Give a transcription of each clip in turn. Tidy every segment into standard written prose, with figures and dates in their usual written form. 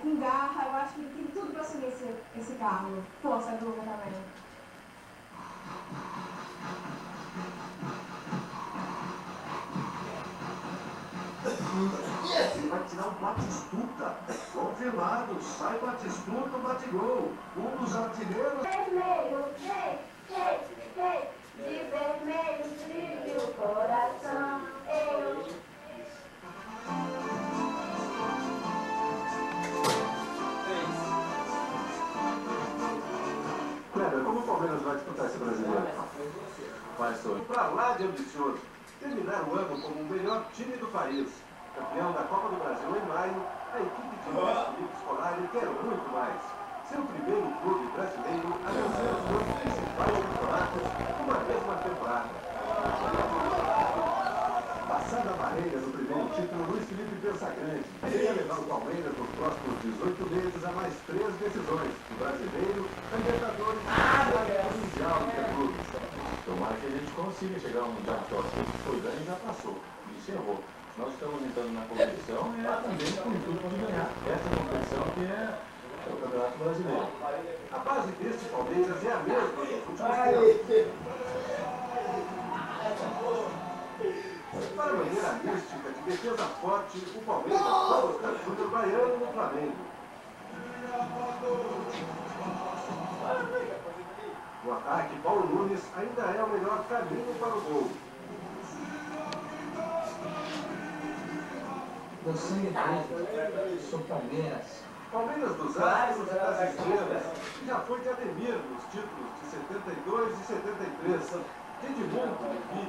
com garra, eu acho que ele tem tudo para assumir esse cargo. Força, Guga, também. Vai tirar um Batistuta. Confirmado, sai Batistuta, bate gol. Um dos artilheiros. Vermelho, de vermelho brilha o coração. Kleber, como o Palmeiras vai disputar esse brasileiro? Vai, Sônia. Pra lá de ambicioso. Terminar o ano como o melhor time do país. Campeão da Copa do Brasil em maio, a equipe de Luiz Felipe Scolari quer muito mais. Ser o primeiro clube brasileiro a vencer os dois principais campeonatos numa mesma temporada. Passando a barreira no primeiro título, Luiz Felipe pensa grande. Queria levar o Palmeiras nos próximos 18 meses a mais 3 decisões: o brasileiro, a Libertadores e a Mundial de Clubes. Tomara que a gente consiga chegar a um Mundial de Clubes. Foi ganho e já passou. Isso errou. Nós estamos entrando na competição e também com tudo para ganhar essa competição que é o Campeonato Brasileiro. A base deste Palmeiras é a mesma dos últimos tempos. Para manter a mística de defesa forte, o Palmeiras vai buscar Júnior Baiano no Flamengo. No ataque, Paulo Nunes ainda é o melhor caminho para o gol. Meu sangue preto, sou Palmeiras. Palmeiras dos Astros e das Estrelas, que já foi de Ademir nos títulos de 72 e 73, de Edmundo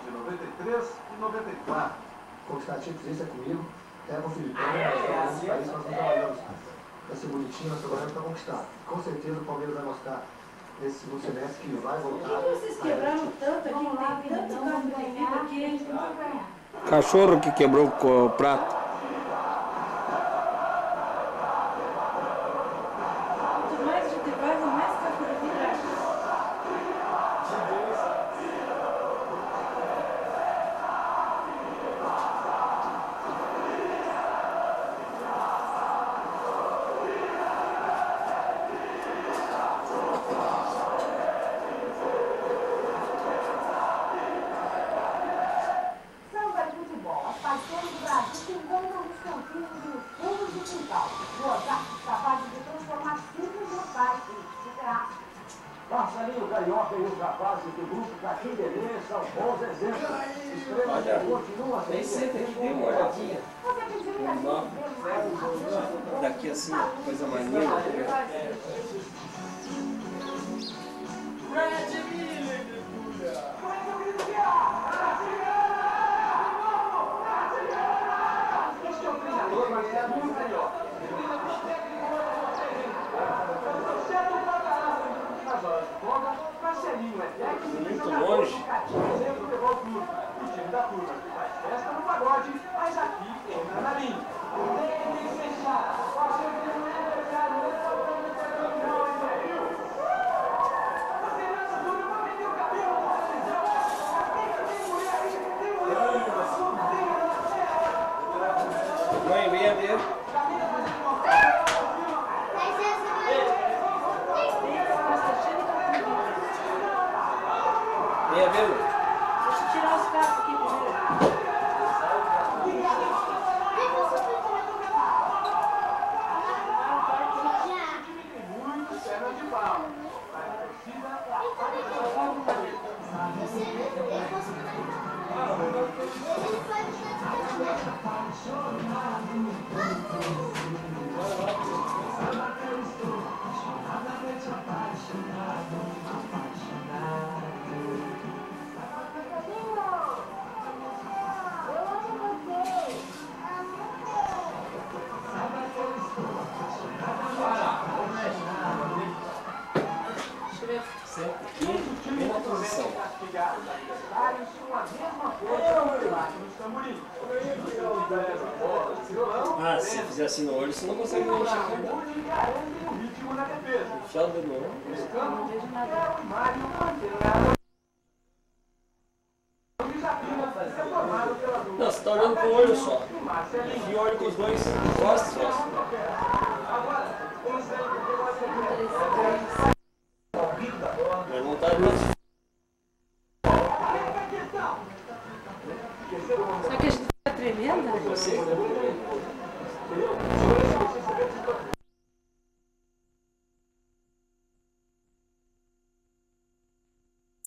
de 93 e 94. Conquistar títulos, isso é comigo. É com o Filipão, nós estamos no país, nós não trabalhamos para ser bonitinho, nós trabalhamos para conquistar. Com certeza o Palmeiras vai mostrar nesse segundo semestre que vai voltar. Por que vocês quebraram tanto aqui? Tem tanto carro definido aqui. Cachorro que quebrou o prato. Quanto mais a gente vai, mais carro definido. Samba de futebol, as paixões do Brasil se encontram nos campinhos e nos fundos do quintal. Mozart, capaz de transformar simples mortais em superaço. Marcelinho Carioca e os rapazes do grupo Caquim Belê são bons exemplos. Estrelas que continuam a Nem sempre aqui tem uma olhadinha. Você pediu que a gente dê mais Daqui assim, coisa maneira. Este é o treinador Marcelinho Carioca. Nas horas de folga, Marcelinho é técnico e Muito jogador longe. do Catinho Belê Futebol Clube. O time da turma que faz festa no pagode, mas aqui entra na linha. Tem que fechar. Mãe, venha ver. Venha ver. Deixa eu tirar os carros aqui primeiro. Muito perna de pau. Mas a torcida Bem na posição. Ah, se fizer assim no olho, você não consegue nem enxergar. Enfiar o dedo no olho. Não vejo nada. Não, você tá olhando com o olho só. Enfia o olho com os dois. Gosta, gosta. Mas não tá de Só que a gente tá tremenda. você.